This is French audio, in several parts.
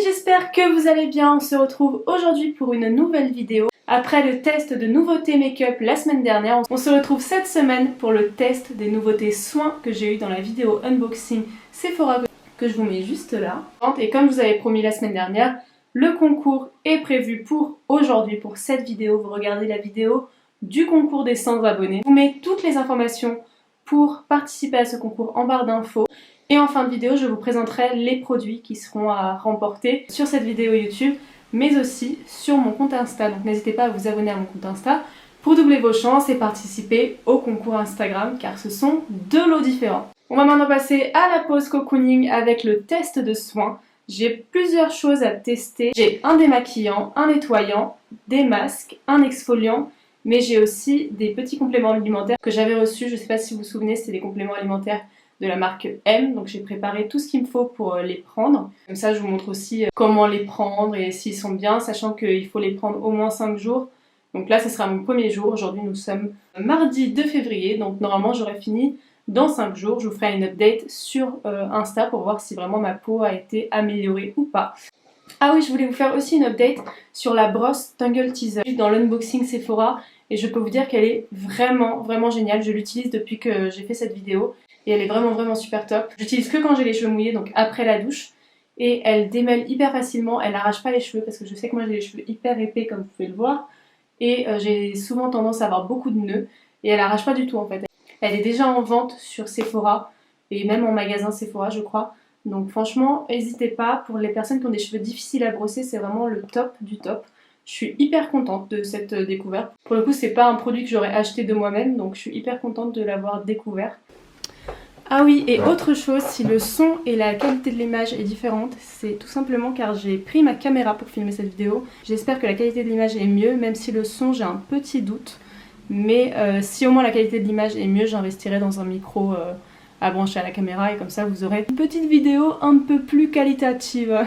j'espère que vous allez bien. On se retrouve aujourd'hui pour une nouvelle vidéo. Après le test de nouveautés make-up la semaine dernière, on se retrouve cette semaine pour le test des nouveautés soins que j'ai eu dans la vidéo unboxing Sephora que je vous mets juste là. Et comme je vous avais promis la semaine dernière, le concours est prévu pour aujourd'hui, pour cette vidéo. Vous regardez la vidéo du concours des 100 abonnés. Je vous mets toutes les informations pour participer à ce concours en barre d'infos. Et en fin de vidéo, je vous présenterai les produits qui seront à remporter sur cette vidéo YouTube, mais aussi sur mon compte Insta. Donc n'hésitez pas à vous abonner à mon compte Insta pour doubler vos chances et participer au concours Instagram, car ce sont deux lots différents. On va maintenant passer à la pause cocooning avec le test de soins. J'ai plusieurs choses à tester. J'ai un démaquillant, un nettoyant, des masques, un exfoliant, mais j'ai aussi des petits compléments alimentaires que j'avais reçus. Je ne sais pas si vous vous souvenez, c'est des compléments alimentaires de la marque M, donc j'ai préparé tout ce qu'il me faut pour les prendre. Comme ça, je vous montre aussi comment les prendre et s'ils sont bien, sachant qu'il faut les prendre au moins 5 jours. Donc là, ce sera mon premier jour. Aujourd'hui, nous sommes mardi 2 février, donc normalement, j'aurai fini dans 5 jours. Je vous ferai une update sur Insta pour voir si vraiment ma peau a été améliorée ou pas. Ah oui, je voulais vous faire aussi une update sur la brosse Tangle Teaser dans l'unboxing Sephora, et je peux vous dire qu'elle est vraiment géniale. Je l'utilise depuis que j'ai fait cette vidéo et elle est vraiment super top. J'utilise que quand j'ai les cheveux mouillés, donc après la douche, et elle démêle hyper facilement. Elle n'arrache pas les cheveux parce que je sais que moi j'ai les cheveux hyper épais comme vous pouvez le voir, et j'ai souvent tendance à avoir beaucoup de nœuds, et elle n'arrache pas du tout en fait. Elle est déjà en vente sur Sephora et même en magasin Sephora, je crois. Donc franchement, n'hésitez pas. Pour les personnes qui ont des cheveux difficiles à brosser, c'est vraiment le top du top. Je suis hyper contente de cette découverte. Pour le coup, c'est pas un produit que j'aurais acheté de moi-même, donc je suis hyper contente de l'avoir découvert. Ah oui, et autre chose, si le son et la qualité de l'image est différente, c'est tout simplement car j'ai pris ma caméra pour filmer cette vidéo. J'espère que la qualité de l'image est mieux, même si le son, j'ai un petit doute. Mais si au moins la qualité de l'image est mieux, j'investirai dans un micro à brancher à la caméra, et comme ça vous aurez une petite vidéo un peu plus qualitative.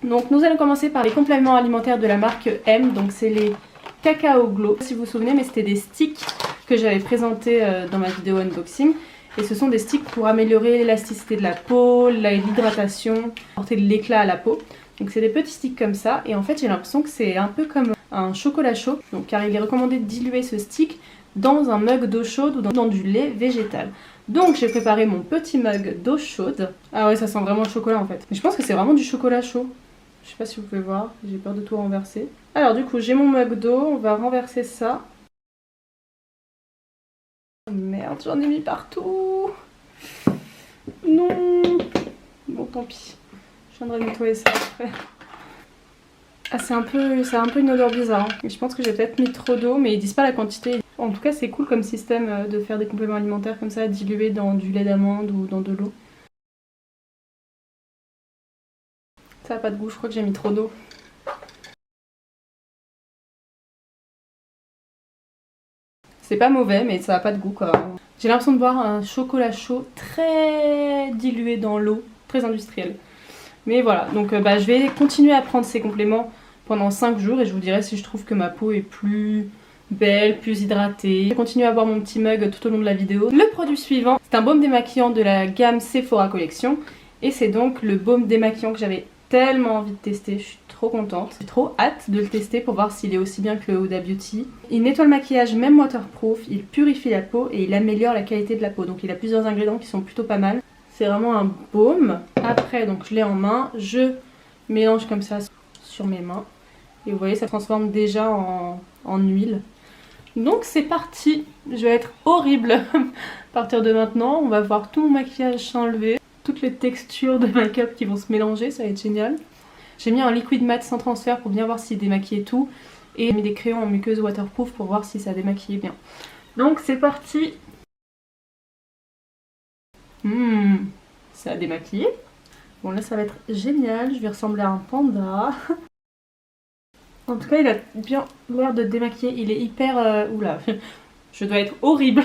Donc nous allons commencer par les compléments alimentaires de la marque M, donc c'est les Cacao Glow. Si vous vous souvenez, mais c'était des sticks que j'avais présentés dans ma vidéo unboxing. Et ce sont des sticks pour améliorer l'élasticité de la peau, l'hydratation, apporter de l'éclat à la peau. Donc c'est des petits sticks comme ça, et en fait j'ai l'impression que c'est un peu comme un chocolat chaud, donc, car il est recommandé de diluer ce stick dans un mug d'eau chaude ou dans du lait végétal. Donc j'ai préparé mon petit mug d'eau chaude. Ah ouais, ça sent vraiment le chocolat en fait. Mais je pense que c'est vraiment du chocolat chaud. Je sais pas si vous pouvez voir, j'ai peur de tout renverser. Alors du coup j'ai mon mug d'eau, on va renverser ça. Merde, j'en ai mis partout. Non. Bon tant pis. Je viendrai nettoyer ça après. Ah, ça a un peu une odeur bizarre. Hein. Je pense que j'ai peut-être mis trop d'eau, mais ils disent pas la quantité. En tout cas, c'est cool comme système de faire des compléments alimentaires comme ça, dilués dans du lait d'amande ou dans de l'eau. Ça a pas de goût, je crois que j'ai mis trop d'eau. C'est pas mauvais, mais ça a pas de goût quoi. J'ai l'impression de boire un chocolat chaud très dilué dans l'eau, très industriel. Mais voilà, donc je vais continuer à prendre ces compléments pendant 5 jours et je vous dirai si je trouve que ma peau est plus belle, plus hydratée. Je vais continuer à boire mon petit mug tout au long de la vidéo. Le produit suivant, c'est un baume démaquillant de la gamme Sephora Collection. Et c'est donc le baume démaquillant que j'avais tellement envie de tester. Je suis trop contente. J'ai trop hâte de le tester pour voir s'il est aussi bien que le Huda Beauty. Il nettoie le maquillage même waterproof, il purifie la peau et il améliore la qualité de la peau. Donc il a plusieurs ingrédients qui sont plutôt pas mal. C'est vraiment un baume. Après, donc je l'ai en main, je mélange comme ça sur mes mains. Et vous voyez, ça transforme déjà en huile. Donc c'est parti. Je vais être horrible à partir de maintenant. On va voir tout mon maquillage s'enlever. Toutes les textures de make-up qui vont se mélanger, ça va être génial. J'ai mis un liquide mat sans transfert pour bien voir s'il démaquillait tout. Et j'ai mis des crayons en muqueuse waterproof pour voir si ça démaquillait bien. Donc c'est parti. Ça a démaquillé. Bon là ça va être génial, je vais ressembler à un panda. En tout cas il a bien l'air de démaquiller, il est hyper... Oula, je dois être horrible.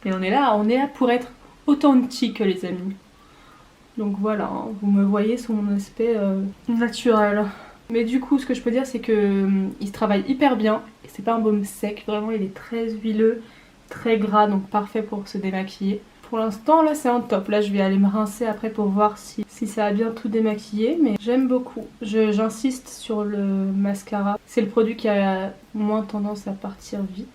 Et on est là pour être authentique les amis. Donc voilà, hein, vous me voyez sur mon aspect naturel. Mais du coup ce que je peux dire c'est que il se travaille hyper bien. Et c'est pas un baume sec, vraiment il est très huileux, très gras, donc parfait pour se démaquiller. pour l'instant là c'est un top. Là je vais aller me rincer après pour voir si ça a bien tout démaquillé. Mais j'aime beaucoup. J'insiste sur le mascara. C'est le produit qui a moins tendance à partir vite.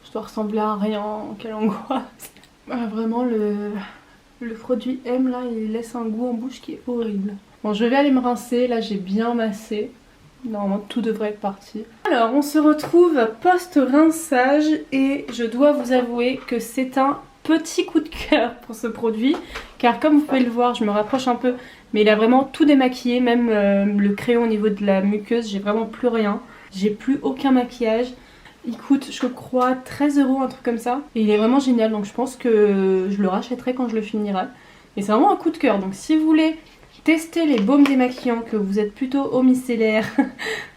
Je dois ressembler à rien, quelle angoisse. Vraiment le produit M là il laisse un goût en bouche qui est horrible. Bon je vais aller me rincer, là j'ai bien massé. Normalement tout devrait être parti. Alors on se retrouve post-rinçage et je dois vous avouer que c'est un petit coup de cœur pour ce produit. Car comme vous pouvez le voir, je me rapproche un peu, mais il a vraiment tout démaquillé, même le crayon au niveau de la muqueuse, j'ai vraiment plus rien. J'ai plus aucun maquillage. Il coûte je crois 13 €, un truc comme ça. Et il est vraiment génial donc je pense que je le rachèterai quand je le finirai. Et c'est vraiment un coup de cœur donc si vous voulez testez les baumes démaquillants, que vous êtes plutôt eau micellaire,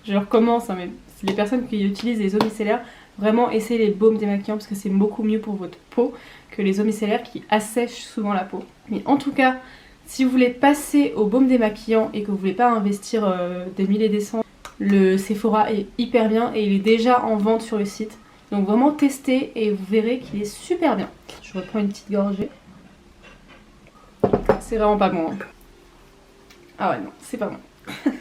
je recommence, hein, mais les personnes qui utilisent les eaux micellaires, vraiment essayez les baumes démaquillants parce que c'est beaucoup mieux pour votre peau que les eaux micellaires qui assèchent souvent la peau. Mais en tout cas, si vous voulez passer au baume démaquillant et que vous voulez pas investir des milliers et des cents, le Sephora est hyper bien et il est déjà en vente sur le site. Donc vraiment testez et vous verrez qu'il est super bien. Je reprends une petite gorgée. C'est vraiment pas bon. Hein. Ah ouais non, c'est pas bon.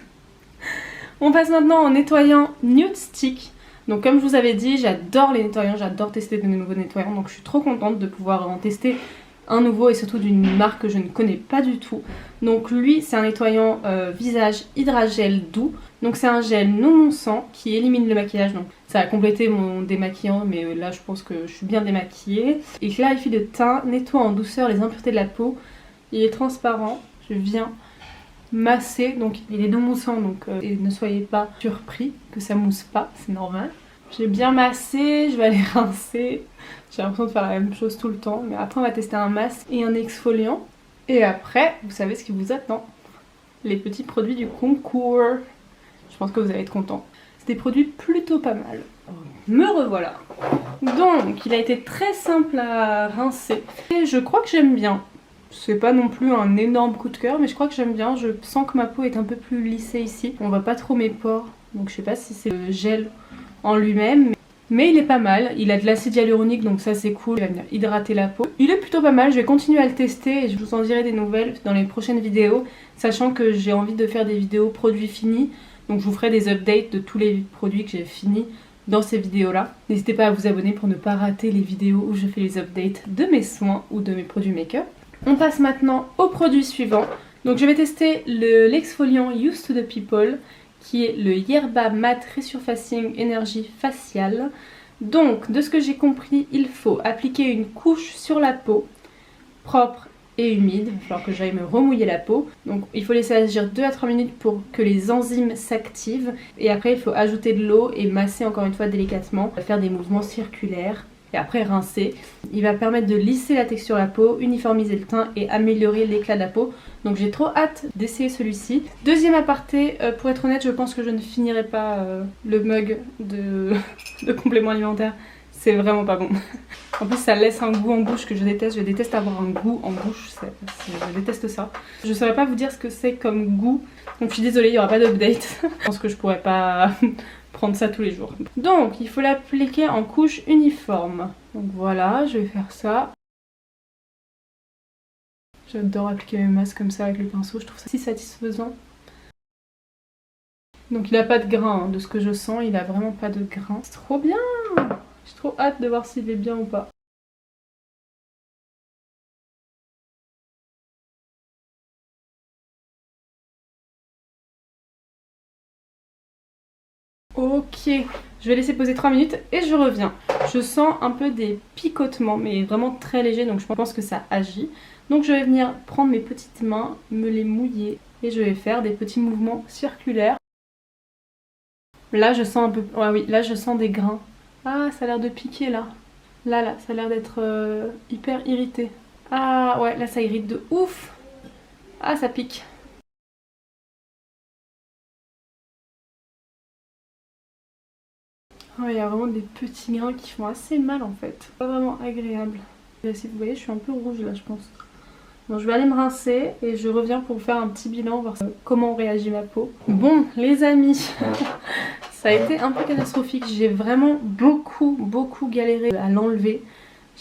On passe maintenant au nettoyant Nude Stick. Donc comme je vous avais dit, j'adore les nettoyants, j'adore tester de nouveaux nettoyants. Donc je suis trop contente de pouvoir en tester un nouveau et surtout d'une marque que je ne connais pas du tout. Donc lui c'est un nettoyant visage hydragel doux. Donc c'est un gel non moussant qui élimine le maquillage. Donc ça a complété mon démaquillant mais là je pense que je suis bien démaquillée. Et clarifie le teint, nettoie en douceur les impuretés de la peau. Il est transparent, je viens masser, donc il est non moussant donc et ne soyez pas surpris que ça mousse pas, c'est normal. J'ai bien massé, je vais aller rincer. J'ai l'impression de faire la même chose tout le temps, mais après on va tester un masque et un exfoliant. Et après, vous savez ce qui vous attend. Les petits produits du concours. Je pense que vous allez être contents. C'est des produits plutôt pas mal. Me revoilà. Donc, il a été très simple à rincer. Et je crois que j'aime bien. C'est pas non plus un énorme coup de cœur, mais je crois que j'aime bien. Je sens que ma peau est un peu plus lissée ici. On voit pas trop mes pores, donc je sais pas si c'est le gel en lui-même. Mais il est pas mal, il a de l'acide hyaluronique donc ça c'est cool, il va venir hydrater la peau. Il est plutôt pas mal, je vais continuer à le tester et je vous en dirai des nouvelles dans les prochaines vidéos. Sachant que j'ai envie de faire des vidéos produits finis, donc je vous ferai des updates de tous les produits que j'ai finis dans ces vidéos là. N'hésitez pas à vous abonner pour ne pas rater les vidéos où je fais les updates de mes soins ou de mes produits make-up. On passe maintenant au produit suivant. Donc je vais tester l'exfoliant Used to the People, qui est le Yerba Matte Resurfacing Énergie Faciale. Donc, de ce que j'ai compris, il faut appliquer une couche sur la peau, propre et humide. Il va falloir que j'aille me remouiller la peau. Donc, il faut laisser agir 2 à 3 minutes pour que les enzymes s'activent. Et après, il faut ajouter de l'eau et masser encore une fois délicatement, faire des mouvements circulaires. Et après rincer. Il va permettre de lisser la texture de la peau, uniformiser le teint et améliorer l'éclat de la peau. Donc j'ai trop hâte d'essayer celui-ci. Deuxième aparté, pour être honnête je pense que je ne finirai pas le mug de compléments alimentaires. C'est vraiment pas bon. En plus ça laisse un goût en bouche que je déteste avoir un goût en bouche, je déteste ça. Je saurais pas vous dire ce que c'est comme goût, donc je suis désolée il n'y aura pas d'update. Je pense que je pourrais pas prendre ça tous les jours. Donc il faut l'appliquer en couche uniforme. Donc voilà, je vais faire ça. J'adore appliquer mes masques comme ça avec le pinceau, je trouve ça si satisfaisant. Donc il a pas de grain, hein. De ce que je sens, il a vraiment pas de grain. C'est trop bien! J'ai trop hâte de voir s'il est bien ou pas. Ok, je vais laisser poser 3 minutes et je reviens. Je sens un peu des picotements, mais vraiment très légers, donc je pense que ça agit. Donc je vais venir prendre mes petites mains, me les mouiller et je vais faire des petits mouvements circulaires. Là je sens un peu... Ah oui, là je sens des grains. Ah, ça a l'air de piquer là. Là, ça a l'air d'être hyper irrité. Ah ouais, là ça irrite de ouf. Ah, ça pique. Ah, il y a vraiment des petits grains qui font assez mal en fait. Pas vraiment agréable. Si vous voyez, je suis un peu rouge là, je pense. Bon, je vais aller me rincer et je reviens pour vous faire un petit bilan, voir comment réagit ma peau. Bon, les amis, ça a été un peu catastrophique. J'ai vraiment beaucoup galéré à l'enlever.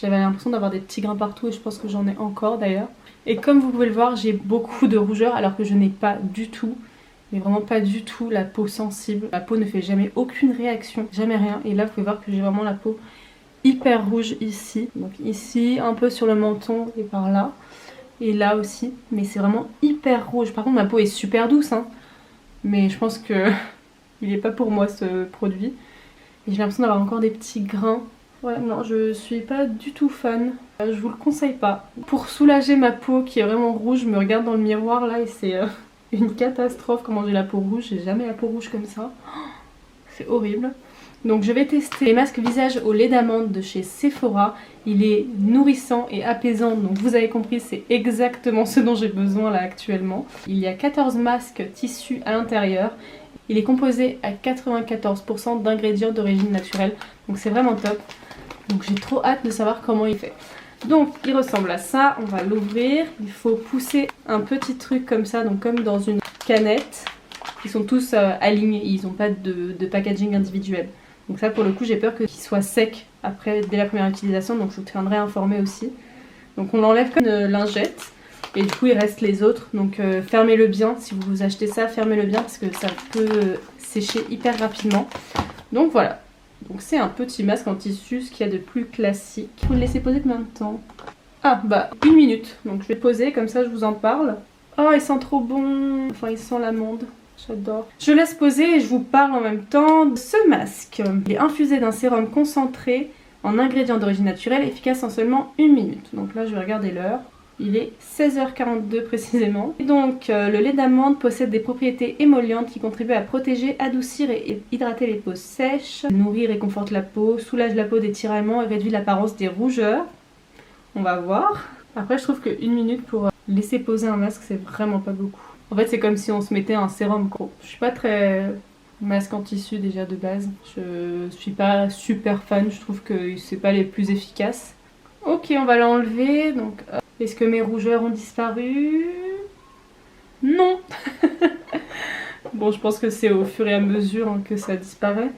J'avais l'impression d'avoir des petits grains partout et je pense que j'en ai encore d'ailleurs. Et comme vous pouvez le voir, j'ai beaucoup de rougeur alors que je n'ai pas du tout, mais vraiment pas du tout la peau sensible. Ma peau ne fait jamais aucune réaction, jamais rien. Et là vous pouvez voir que j'ai vraiment la peau hyper rouge ici. Donc ici, un peu sur le menton et par là. Et là aussi, mais c'est vraiment hyper rouge. Par contre ma peau est super douce hein. Mais je pense que il n'est pas pour moi ce produit. Et j'ai l'impression d'avoir encore des petits grains. Ouais non, je suis pas du tout fan. Je vous le conseille pas. Pour soulager ma peau qui est vraiment rouge, je me regarde dans le miroir là et c'est une catastrophe comment j'ai la peau rouge. J'ai jamais la peau rouge comme ça. C'est horrible. Donc je vais tester les masques visage au lait d'amande de chez Sephora. Il est nourrissant et apaisant, donc vous avez compris, c'est exactement ce dont j'ai besoin là actuellement. Il y a 14 masques tissus à l'intérieur. Il est composé à 94% d'ingrédients d'origine naturelle, donc c'est vraiment top. Donc j'ai trop hâte de savoir comment il fait. Donc il ressemble à ça, on va l'ouvrir. Il faut pousser un petit truc comme ça, donc comme dans une canette. Ils sont tous alignés, ils n'ont pas de packaging individuel. Donc ça pour le coup j'ai peur qu'il soit sec après dès la première utilisation, donc je vous tiendrai informé aussi. Donc on l'enlève comme une lingette et du coup il reste les autres. Donc fermez-le bien, si vous achetez ça fermez-le bien parce que ça peut sécher hyper rapidement. Donc voilà, donc c'est un petit masque en tissu, ce qu'il y a de plus classique. Vous le laissez poser combien de temps? Ah bah 1 minute, donc je vais poser comme ça je vous en parle. Oh il sent trop bon, enfin il sent l'amande. J'adore. Je laisse poser et je vous parle en même temps de ce masque. Il est infusé d'un sérum concentré en ingrédients d'origine naturelle, efficace en seulement 1 minute. Donc là je vais regarder l'heure. Il est 16h42 précisément. Et donc le lait d'amande possède des propriétés émollientes qui contribuent à protéger, adoucir et hydrater les peaux sèches, nourrit et réconforte la peau, soulage la peau des tiraillements et réduit l'apparence des rougeurs. On va voir. Après je trouve que 1 minute pour laisser poser un masque c'est vraiment pas beaucoup. En fait c'est comme si on se mettait un sérum gros. Je suis pas très masque en tissu déjà de base. Je suis pas super fan, je trouve que c'est pas les plus efficaces. Ok on va l'enlever. Donc est-ce que mes rougeurs ont disparu? Non. Bon je pense que c'est au fur et à mesure hein, que ça disparaît.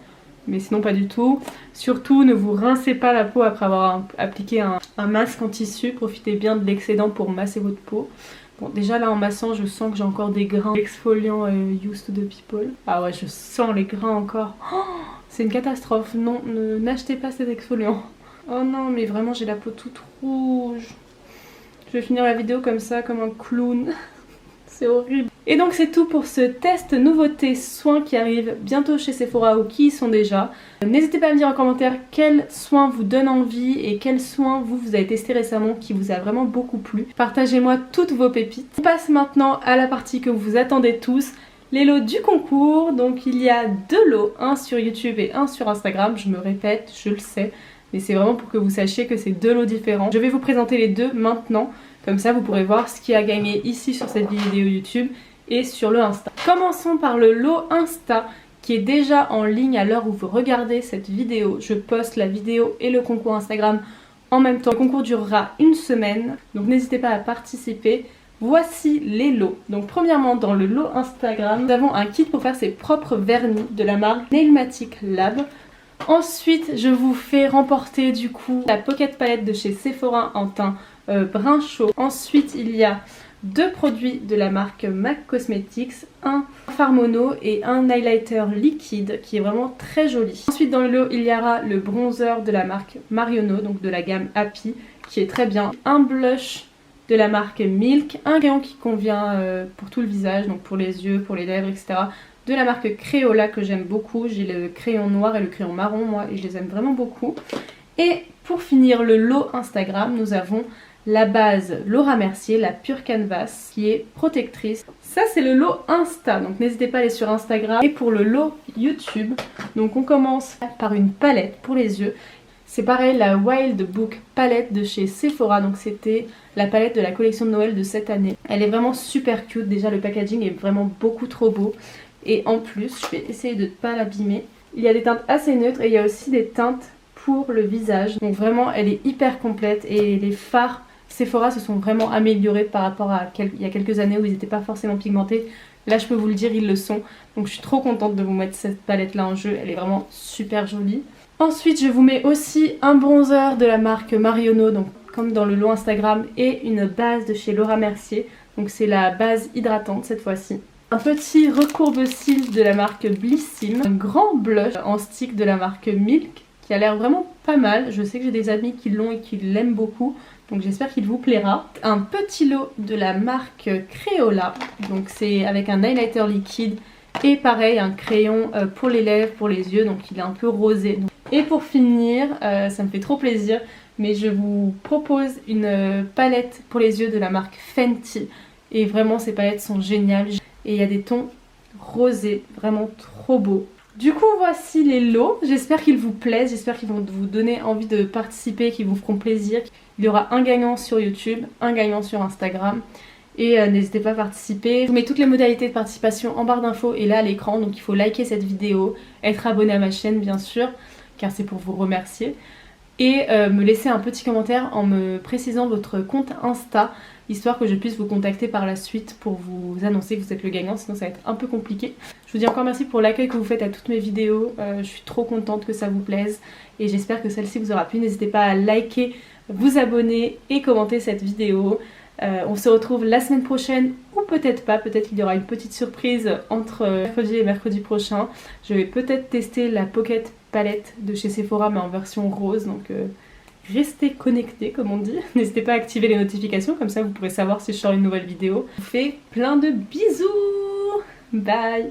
Mais sinon pas du tout. Surtout ne vous rincez pas la peau après avoir appliqué un masque en tissu. Profitez bien de l'excédent pour masser votre peau. Bon déjà là en massant je sens que j'ai encore des grains exfoliants used to the people. Ah ouais je sens les grains encore. Oh, c'est une catastrophe. Non, n'achetez pas cet exfoliant. Oh non mais vraiment j'ai la peau toute rouge. Je vais finir la vidéo comme ça, comme un clown. C'est horrible. Et donc c'est tout pour ce test nouveauté soins qui arrive bientôt chez Sephora ou qui y sont déjà. N'hésitez pas à me dire en commentaire quels soins vous donnent envie et quels soins vous avez testé récemment qui vous a vraiment beaucoup plu. Partagez-moi toutes vos pépites. On passe maintenant à la partie que vous attendez tous, les lots du concours. Donc il y a 2 lots, un sur YouTube et un sur Instagram. Je me répète, je le sais, mais c'est vraiment pour que vous sachiez que c'est 2 lots différents. Je vais vous présenter les deux maintenant. Comme ça vous pourrez voir ce qui a gagné ici sur cette vidéo YouTube et sur le Insta. Commençons par le lot Insta qui est déjà en ligne à l'heure où vous regardez cette vidéo. Je poste la vidéo et le concours Instagram en même temps. Le concours durera 1 semaine, donc n'hésitez pas à participer. Voici les lots. Donc premièrement dans le lot Instagram, nous avons un kit pour faire ses propres vernis de la marque Nailmatic Lab. Ensuite je vous fais remporter du coup la Pocket Palette de chez Sephora en teint brun chaud. Ensuite il y a 2 produits de la marque MAC Cosmetics, un fard mono et un highlighter liquide qui est vraiment très joli. Ensuite dans le lot il y aura le bronzer de la marque Marionneau, donc de la gamme Happy, qui est très bien, un blush de la marque Milk, un crayon qui convient pour tout le visage, donc pour les yeux, pour les lèvres, etc. de la marque Crayola que j'aime beaucoup. J'ai le crayon noir et le crayon marron moi et je les aime vraiment beaucoup. Et pour finir le lot Instagram, nous avons la base Laura Mercier, la Pure Canvas, qui est protectrice. Ça c'est le lot Insta, donc n'hésitez pas à aller sur Instagram. Et pour le lot YouTube, donc on commence par une palette pour les yeux. C'est pareil, la Wild Book palette de chez Sephora, donc c'était la palette de la collection de Noël de cette année. Elle est vraiment super cute, déjà le packaging est vraiment beaucoup trop beau. Et en plus, je vais essayer de ne pas l'abîmer, il y a des teintes assez neutres et il y a aussi des teintes pour le visage. Donc vraiment elle est hyper complète et les fards Sephora se sont vraiment améliorés par rapport à il y a quelques années où ils n'étaient pas forcément pigmentés. Là je peux vous le dire, ils le sont. Donc je suis trop contente de vous mettre cette palette là en jeu, elle est vraiment super jolie. Ensuite je vous mets aussi un bronzer de la marque Marionneau, donc comme dans le lot Instagram, et une base de chez Laura Mercier, donc c'est la base hydratante cette fois-ci. Un petit recourbe-cils de la marque Blissim, un grand blush en stick de la marque Milk qui a l'air vraiment pas mal. Je sais que j'ai des amis qui l'ont et qui l'aiment beaucoup, donc j'espère qu'il vous plaira. Un petit lot de la marque Crayola, donc c'est avec un highlighter liquide et pareil un crayon pour les lèvres, pour les yeux, donc il est un peu rosé. Et pour finir, ça me fait trop plaisir, mais je vous propose une palette pour les yeux de la marque Fenty. Et vraiment ces palettes sont géniales. Et il y a des tons rosés, vraiment trop beaux. Du coup voici les lots, j'espère qu'ils vous plaisent, j'espère qu'ils vont vous donner envie de participer, qu'ils vous feront plaisir. Il y aura un gagnant sur YouTube, un gagnant sur Instagram. Et n'hésitez pas à participer. Je vous mets toutes les modalités de participation en barre d'infos et là à l'écran. Donc il faut liker cette vidéo, être abonné à ma chaîne bien sûr, car c'est pour vous remercier. Et me laisser un petit commentaire en me précisant votre compte Insta, histoire que je puisse vous contacter par la suite pour vous annoncer que vous êtes le gagnant, sinon ça va être un peu compliqué. Je vous dis encore merci pour l'accueil que vous faites à toutes mes vidéos, je suis trop contente que ça vous plaise et j'espère que celle-ci vous aura plu. N'hésitez pas à liker, vous abonner et commenter cette vidéo. On se retrouve la semaine prochaine ou peut-être pas, peut-être qu'il y aura une petite surprise entre mercredi et mercredi prochain. Je vais peut-être tester la Pocket Palette de chez Sephora mais en version rose, donc restez connectés comme on dit. N'hésitez pas à activer les notifications, comme ça vous pourrez savoir si je sors une nouvelle vidéo. Je vous fais plein de bisous, bye.